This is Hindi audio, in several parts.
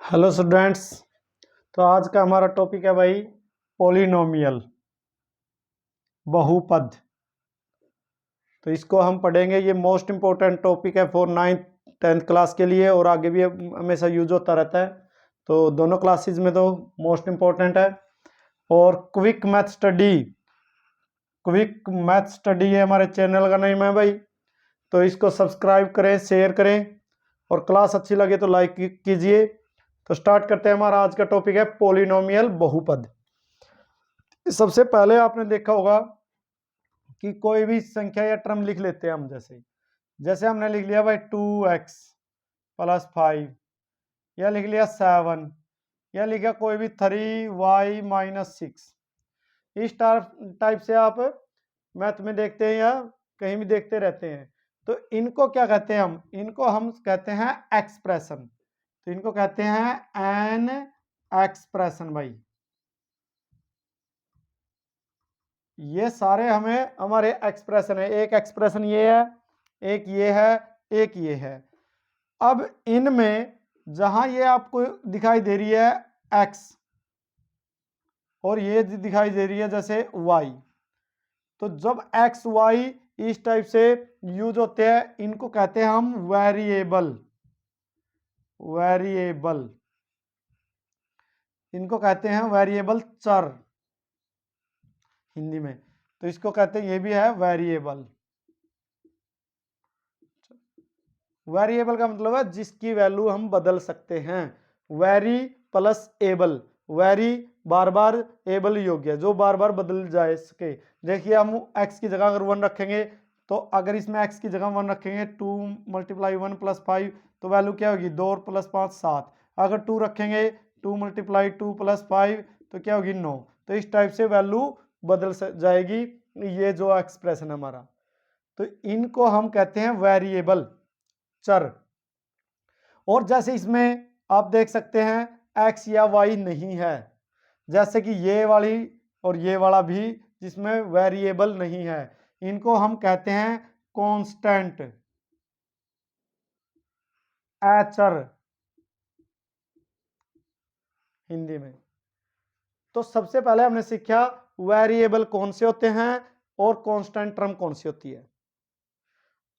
Hello students. तो आज का हमारा टॉपिक है भाई पॉलिनोमियल, बहुपद। तो इसको हम पढ़ेंगे। ये मोस्ट इम्पोर्टेंट टॉपिक है फॉर 9th-10th क्लास के लिए और आगे भी हमेशा यूज होता रहता है। तो दोनों क्लासेस में तो मोस्ट इम्पोर्टेंट है। और क्विक मैथ स्टडी है हमारे चैनल का नेम है भाई। तो इसको सब्सक्राइब करें, शेयर करें और क्लास अच्छी लगे तो लाइक कीजिए। तो स्टार्ट करते हैं। हमारा आज का टॉपिक है पॉलिनोमियल, बहुपद। सबसे पहले आपने देखा होगा कि कोई भी संख्या या टर्म लिख लेते हैं हम। जैसे जैसे हमने लिख लिया भाई 2x + 5, या लिख लिया 7, या लिखा कोई भी 3y - 6। इस टाइप से आप मैथ में देखते हैं या कहीं भी देखते रहते हैं। तो इनको क्या कहते हैं इनको हम कहते हैं एक्सप्रेशन। तो इनको कहते हैं एन एक्सप्रेशन भाई। ये सारे हमें हमारे एक्सप्रेशन है। एक एक्सप्रेशन ये है, एक ये है, एक ये है। अब इनमें जहां ये आपको दिखाई दे रही है x और ये दिखाई दे रही है जैसे y, तो जब x y इस टाइप से यूज होते हैं इनको कहते हैं हम वेरिएबल। इनको कहते हैं वेरिएबल, चर हिंदी में। तो इसको कहते हैं, ये भी है वेरिएबल। वेरिएबल का मतलब है जिसकी वैल्यू हम बदल सकते हैं। वेरी प्लस एबल, वेरी बार बार, एबल योग्य, जो बार बार बदल जा सके। देखिए हम x की जगह अगर 1 रखेंगे तो अगर इसमें x की जगह 1 रखेंगे 2 × 1 + 5 तो वैल्यू क्या होगी 2 और + 5 7। अगर 2 रखेंगे 2 × 2 + 5 तो क्या होगी 9। तो इस टाइप से वैल्यू बदल जाएगी। ये जो एक्सप्रेशन है हमारा, तो इनको हम कहते हैं वेरिएबल, चर। और जैसे इसमें आप देख सकते हैं x या y नहीं है, जैसे कि ये वाली और ये वाला भी जिसमें वेरिएबल नहीं है, इनको हम कहते हैं कांस्टेंट, अचर हिंदी में। तो सबसे पहले हमने सीखा वेरिएबल कौन से होते हैं और कांस्टेंट टर्म कौन सी होती है।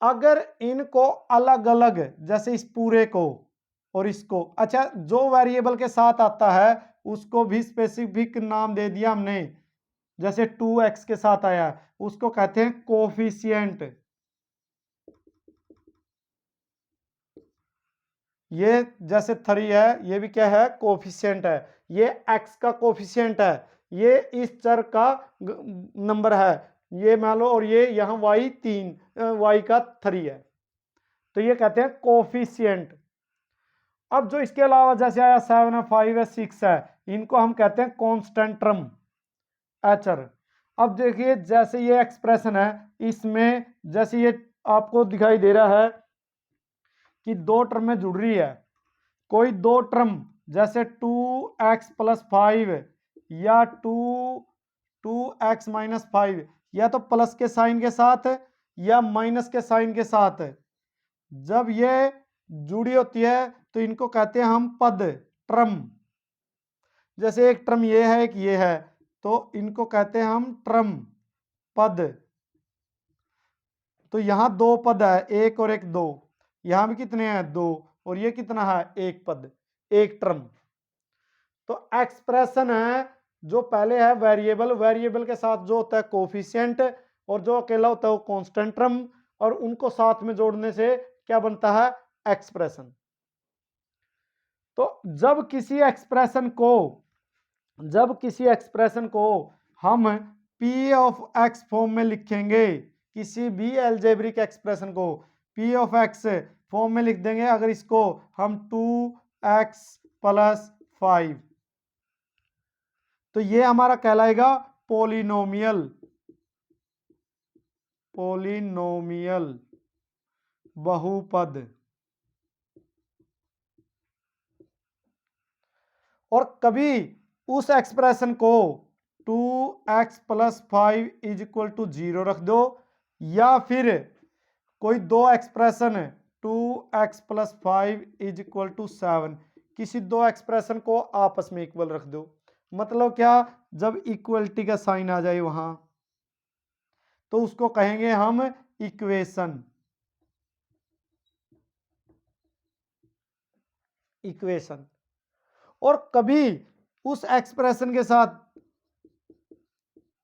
अगर इनको अलग अलग, जैसे इस पूरे को और इसको, अच्छा जो वेरिएबल के साथ आता है उसको भी स्पेसिफिक नाम दे दिया हमने। जैसे 2x के साथ आया उसको कहते हैं कोफिशिएंट। ये जैसे 3 है, ये भी क्या है, कोफिशिएंट है। ये x का कोफिशिएंट है, ये इस चर का नंबर है, ये मान लो। और ये यहाँ y का 3 है, तो ये कहते हैं कोफिशिएंट। अब जो इसके अलावा जैसे आया 7 है, 5 है, 6 है, इनको हम कहते हैं कांस्टेंट टर्म, अचर। अब देखिए जैसे ये एक्सप्रेशन है, इसमें जैसे ये आपको दिखाई दे रहा है कि दो टर्म में जुड़ रही है। कोई दो टर्म जैसे 2x + 5 या 2x - 5, या तो प्लस के साइन के साथ या माइनस के साइन के साथ जब ये जुड़ी होती है तो इनको कहते हैं हम पद, ट्रम। जैसे एक ट्रम ये है, एक ये है, तो इनको कहते हैं हम ट्रम, पद। तो यहां दो पद है, एक और एक, दो। यहां भी कितने हैं, दो। और ये कितना है, एक पद, एक ट्रम। तो एक्सप्रेशन है जो पहले है वेरिएबल, वेरिएबल के साथ जो होता है कोफिशिएंट, और जो अकेला होता है वो कांस्टेंट टर्म, और उनको साथ में जोड़ने से क्या बनता है, एक्सप्रेशन। तो जब किसी एक्सप्रेशन को हम p ऑफ x फॉर्म में लिखेंगे, किसी भी एल्जेब्रिक एक्सप्रेशन को p ऑफ x फॉर्म में लिख देंगे, अगर इसको हम 2x + 5, तो ये हमारा कहलाएगा पॉलिनोमियल, बहुपद। और कभी उस एक्सप्रेशन को 2x + 5 = 0 रख दो, या फिर कोई दो एक्सप्रेशन 2x + 5 = 7, किसी दो एक्सप्रेशन को आपस में इक्वल रख दो। मतलब क्या, जब इक्वलिटी का साइन आ जाए वहां तो उसको कहेंगे हम इक्वेशन। इक्वेशन। और कभी उस एक्सप्रेशन के साथ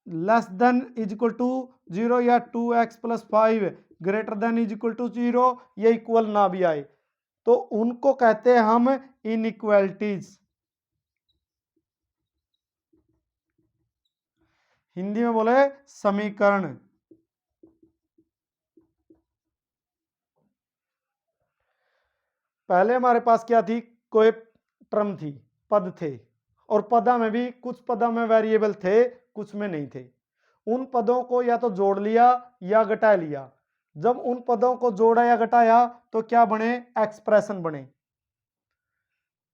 less than is equal to 0 या 2x+5 greater than is equal to 0 या इक्वल ना भी आए तो उनको कहते हैं हम इनइक्वालिटीज। हिंदी में बोले समीकरण। पहले हमारे पास क्या थी, कोई टर्म थी, पद थे, और पदा में भी कुछ पदों में वेरिएबल थे, कुछ में नहीं थे। उन पदों को या तो जोड़ लिया या घटा लिया। जब उन पदों को जोड़ा या घटाया तो क्या बने, एक्सप्रेशन बने।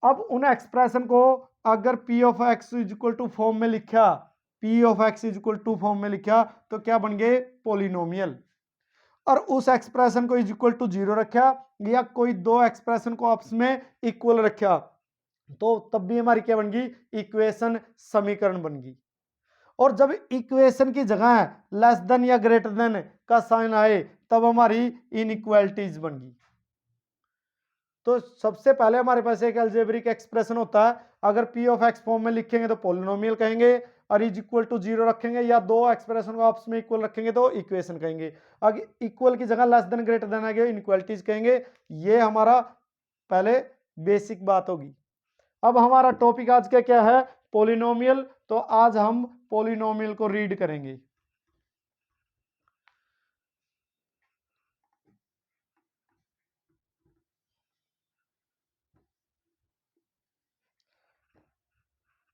अब उन एक्सप्रेशन को अगर p of x is equal to form में लिखा, p of x is equal to form में लिखा तो क्या बन गए, पोलिनोमियल। और उस एक्सप्रेशन को इज इक्वल टू 0 रखा या कोई दो एक्सप्रेशन को आपस में इक्वल रखा तो तब भी हमारी क्या बन गई, इक्वेशन, समीकरण बन गई। और जब इक्वेशन की जगह लेस देन या ग्रेटर देन का साइन आए तब हमारी इनइक्वालिटीज बन गई। तो सबसे पहले हमारे पास एक अलजेब्रिक एक्सप्रेशन होता है, अगर p ऑफ x फॉर्म में लिखेंगे तो पोलिनोमियल कहेंगे, और इज इक्वल टू 0 रखेंगे या दो एक्सप्रेशन को आपस में इक्वल रखेंगे तो इक्वेशन कहेंगे। अगर इक्वल की जगह लेस देन ग्रेटर देन आ गया इनइक्वालिटीज कहेंगे। ये हमारा पहले बेसिक बात होगी। अब हमारा टॉपिक आज का क्या है, पोलिनोमियल। तो आज हम पोलिनोमियल को रीड करेंगे।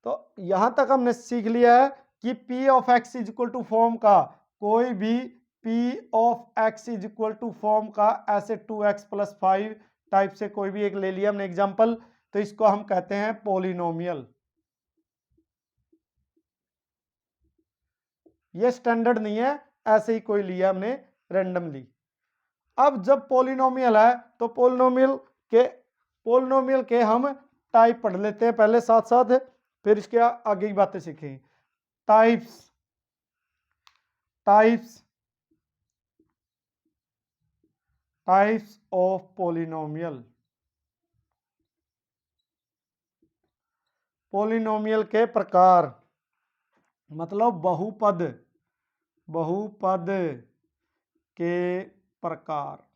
तो यहां तक हमने सीख लिया है कि p of x is equal to form का कोई भी p of x is equal to form का ऐसे 2x+5 टाइप से कोई भी एक ले लिया हमने एग्जांपल, तो इसको हम कहते हैं पोलिनोमियल। ये स्टैंडर्ड नहीं है, ऐसे ही कोई लिया हमने रैंडमली। अब जब पोलिनोमियल है तो पोलिनोमियल के हम टाइप पढ़ लेते हैं पहले साथ साथ, फिर इसके आगे की बातें सीखें। Types types types of polynomial. Polynomial के प्रकार मतलब बहुपद, बहुपद के प्रकार।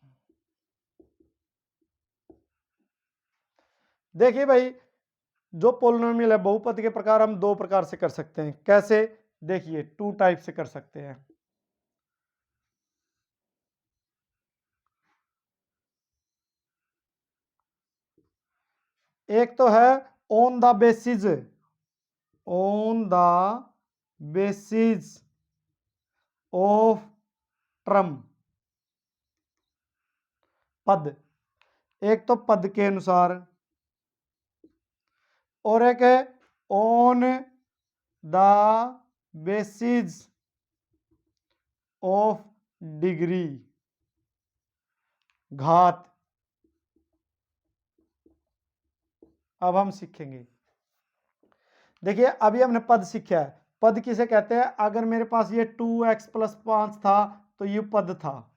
देखिए भाई, जो पोलिनोमियल है बहुपद के प्रकार हम दो प्रकार से कर सकते हैं। कैसे, देखिए 2 टाइप से कर सकते हैं। एक तो है on the basis, on the basis of term, पद। एक तो पद के अनुसार, और एक है on the basis of degree, घात। अब हम सीखेंगे। देखिए अभी हमने पद सीखा है। पद किसे कहते हैं, अगर मेरे पास ये 2x+5 था तो ये पद था,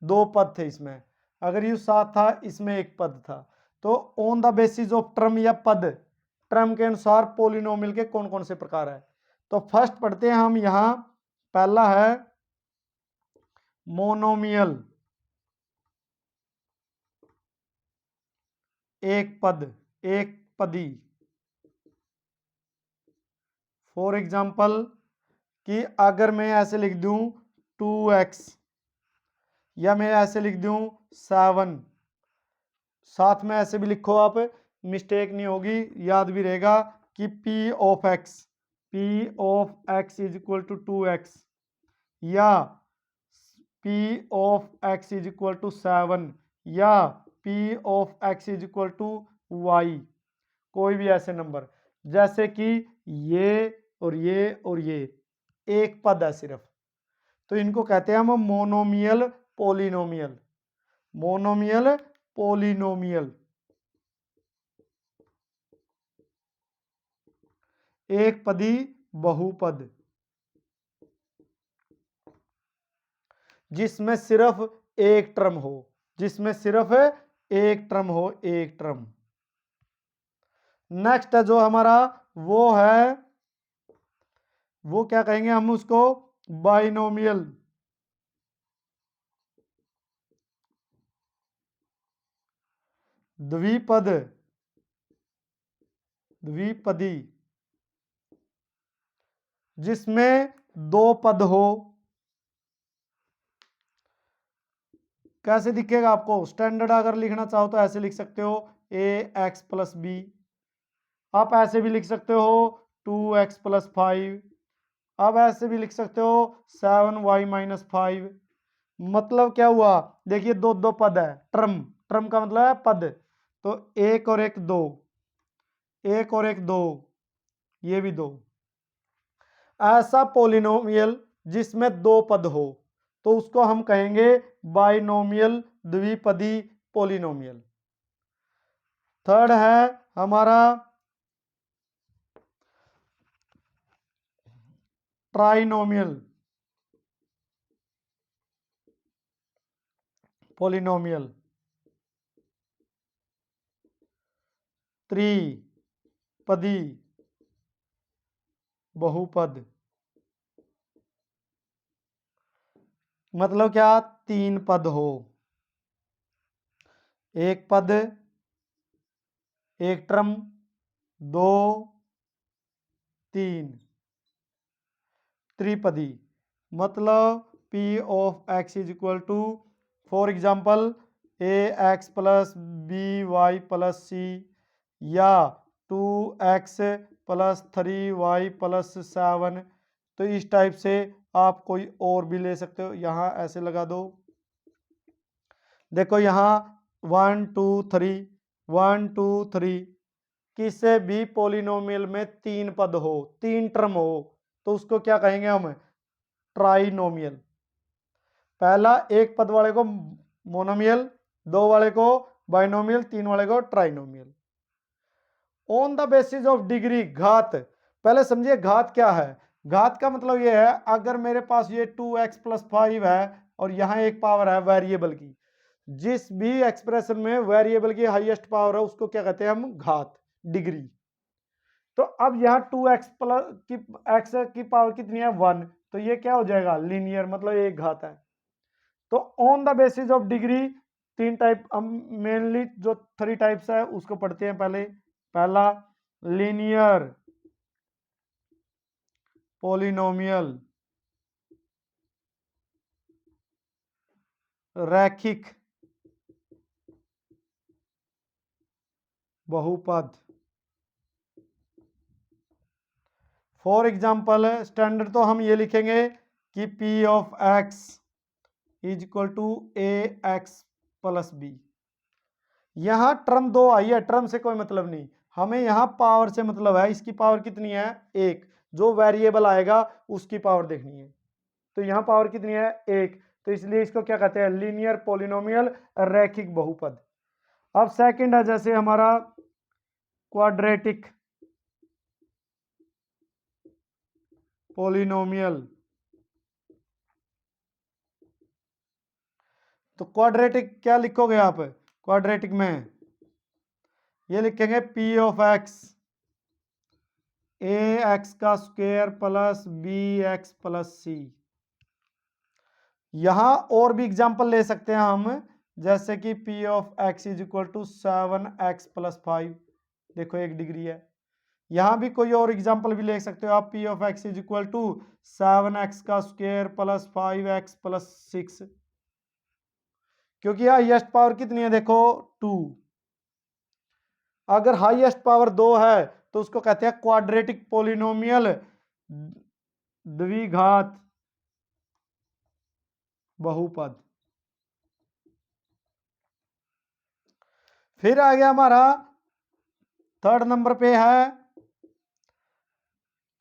दो पद थे इसमें। अगर ये 7 था, इसमें एक पद था। तो on the basis of term या पद, टर्म के अनुसार पोलिनोमियल के कौन कौन से प्रकार है। तो फर्स्ट पढ़ते हैं हम यहां, पहला है मोनोमियल, एक पद, एक पदी। फॉर एग्जाम्पल कि अगर मैं ऐसे लिख दूं 2x या मैं ऐसे लिख दूं 7, साथ में ऐसे भी लिखो आप, मिस्टेक नहीं होगी, याद भी रहेगा कि p of x is equal to 2x या p of x is equal to 7 या p of x is equal to y, कोई भी ऐसे नंबर। जैसे कि ये और ये और ये एक पद है सिर्फ, तो इनको कहते हैं हम मोनोमियल पोलिनोमियल। Monomial polynomial. एक पदी बहुपद जिसमें सिर्फ एक टर्म हो, जिसमें सिर्फ एक टर्म हो, एक टर्म। नेक्स्ट जो हमारा वो है, वो क्या कहेंगे हम उसको, बाइनोमियल। द्विपद, द्विपदी जिसमें दो पद हो। कैसे दिखेगा आपको, स्टैंडर्ड अगर लिखना चाहो तो ऐसे लिख सकते हो, ए एक्स प्लस बी। आप ऐसे भी लिख सकते हो 2x+5। अब ऐसे भी लिख सकते हो 7y-5। मतलब क्या हुआ, देखिए दो दो पद है, टर्म, टर्म का मतलब है पद, तो एक और एक दो, एक और एक दो, ये भी दो। ऐसा पोलिनोमियल जिसमें दो पद हो तो उसको हम कहेंगे बाइनोमियल, द्विपदी पोलिनोमियल। थर्ड है हमारा ट्राइनोमियल पोलिनोमियल। त्रिपदी बहुपद, मतलब क्या, तीन पद हो, एक पद, एक टर्म, दो, तीन, त्रिपदी। मतलब P of x is equal to, for example ax+by+c या 2x+3y+7। तो इस टाइप से आप कोई और भी ले सकते हो, यहाँ ऐसे लगा दो। देखो यहाँ 1 2 3, 1 2 3, किसी भी पोलिनोमियल में तीन पद हो, तीन टर्म हो, तो उसको क्या कहेंगे हम, ट्राइनोमियल। पहला एक पद वाले को मोनोमियल, दो वाले को बाइनोमियल, तीन वाले को trinomial. On the basis of degree, घात। पहले समझिए घात क्या है। घात का मतलब यह है, अगर मेरे पास ये 2x+5 है और यहाँ एक पावर है वेरिएबल की, जिस भी एक्सप्रेशन में वेरिएबल की हाईएस्ट पावर है उसको क्या कहते हैं हम, घात, डिग्री। तो अब यहाँ 2x प्लस की x की पावर कितनी है, 1, तो ये क्या हो जाएगा, लीनियर, मतलब एक घात है। तो on the basis of degree तीन टाइप, हम मेनली जो 3 टाइप्स है उसको पढ़ते हैं पहले। पहला लीनियर पोलिनोमियल, रैखिक बहुपद। फॉर एग्जाम्पल स्टैंडर्ड तो हम ये लिखेंगे कि P of x is equal to ax+b। यहां टर्म दो आई है, टर्म से कोई मतलब नहीं, हमें यहां पावर से मतलब है। इसकी पावर कितनी है, एक, जो वेरिएबल आएगा उसकी पावर देखनी है। तो यहां पावर कितनी है, एक, तो इसलिए इसको क्या कहते हैं, लीनियर पोलिनोमियल, रैखिक बहुपद। अब सेकंड है जैसे हमारा क्वाड्रेटिक पोलिनोमियल। तो क्वाड्रेटिक क्या लिखोगे आप, क्वाड्रेटिक में ये लिखेंगे P of x ax² + b यहां और भी एग्जांपल ले सकते हैं हम, जैसे कि P of x is equal to 7x+5। देखो एक डिग्री है। यहां भी कोई और एग्जांपल भी ले सकते हो आप, P of x is equal to 7x² + 5x+6, क्योंकि हाईएस्ट पावर कितनी है, देखो 2। अगर हाईएस्ट पावर 2 है तो उसको कहते हैं क्वाड्रेटिक पोलिनोमियल, द्विघात बहुपद। फिर आ गया हमारा थर्ड नंबर पे है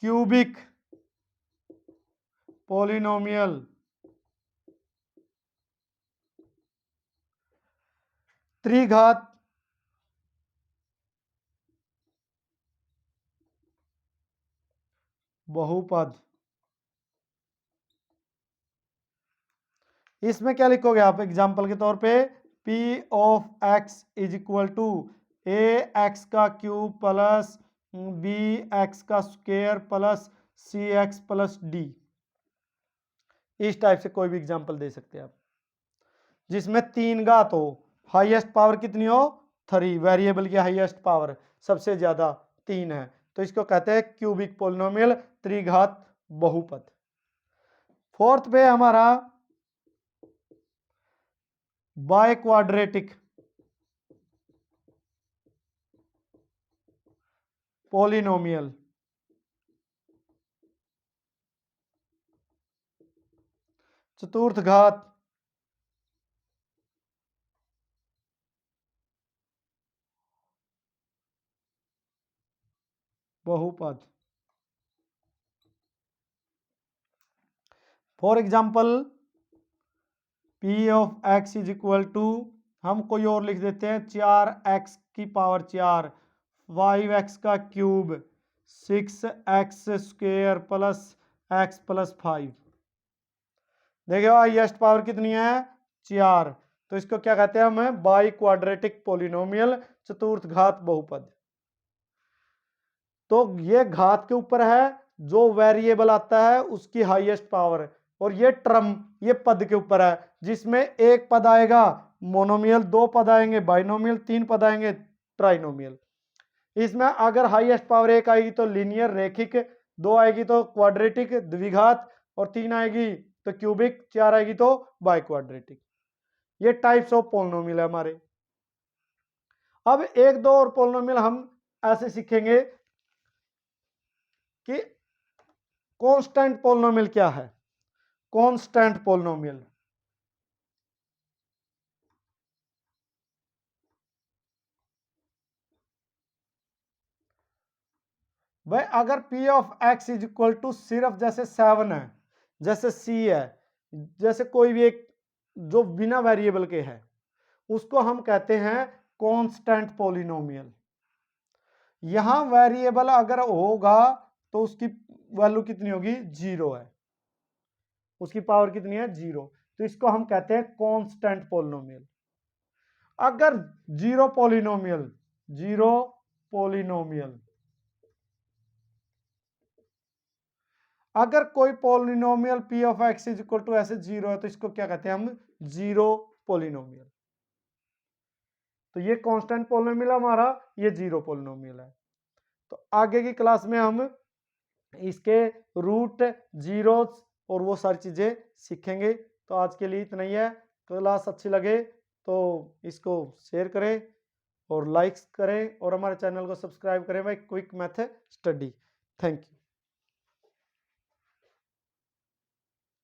क्यूबिक पोलिनोमियल, त्रिघात बहुपद। इसमें क्या लिखोगे आप एग्जाम्पल के तौर पे, P of x is equal to a x का क्यूब प्लस बी एक्स का square plus c x plus d. इस टाइप से कोई भी एग्जाम्पल दे सकते हैं आप जिसमें 3 घात हो, हाईएस्ट पावर कितनी हो 3, वेरिएबल की हाईएस्ट पावर सबसे ज्यादा 3 है, तो इसको कहते हैं क्यूबिक पोलिनोमियल, त्रिघात बहुपद। फोर्थ पे हमारा बाय क्वाड्रेटिक पोलिनोमियल। चतुर्थ घात बहुपद। For example P of x is equal to, हम कोई और लिख देते हैं 4x की पावर 4, 5x का cube, 6x square plus x plus 5। देखिए हाईएस्ट पावर कितनी है 4, तो इसको क्या कहते हैं हम, बाई क्वाड्रेटिक पोलिनोमियल, चतुर्थ घात बहुपद। तो ये घात के ऊपर है, जो वेरिएबल आता है उसकी हाईएस्ट पावर, और ये टर्म ये पद के ऊपर है, जिसमें एक पद आएगा मोनोमियल, 2 पद आएंगे बाइनोमियल, 3 पद आएंगे ट्राइनोमियल। इसमें अगर हाईएस्ट पावर 1 आएगी तो लीनियर रेखिक, 2 आएगी तो क्वाड्रेटिक द्विघात, और 3 आएगी तो क्यूबिक, 4 आएगी तो बाई क्वाड्रेटिक। ये टाइप्स ऑफ पोलिनोमियल है हमारे। अब 1 2 और पोलिनोमियल हम ऐसे सीखेंगे कि कांस्टेंट पोलिनोमियल क्या है। कांस्टेंट पोलिनोमियल, भाई अगर P of x is equal to सिर्फ जैसे 7 है, जैसे C है, जैसे कोई भी एक जो बिना वेरिएबल के है, उसको हम कहते हैं कांस्टेंट पोलिनोमियल। यहां वेरिएबल अगर होगा तो उसकी वैल्यू कितनी होगी 0 है, उसकी पावर कितनी है 0, तो इसको हम कहते हैं कांस्टेंट पोलिनोमियल। अगर जीरो पोलिनोमियल, जीरो पोलिनोमियल, अगर कोई polynomial P of x is equal to ऐसे 0 है, तो इसको क्या कहते हैं हम, जीरो पोलिनोमियल। तो ये कांस्टेंट पोलिनोमियल हमारा, ये जीरो पोलिनोमियल है। तो आगे की क्लास में हम इसके रूट, जीरोस और वो सारी चीजें सीखेंगे। तो आज के लिए इतना ही है। क्लास अच्छी लगे तो इसको शेयर करें और लाइक्स करें, और हमारे चैनल को सब्सक्राइब करें भाई, quick math study. Thank you.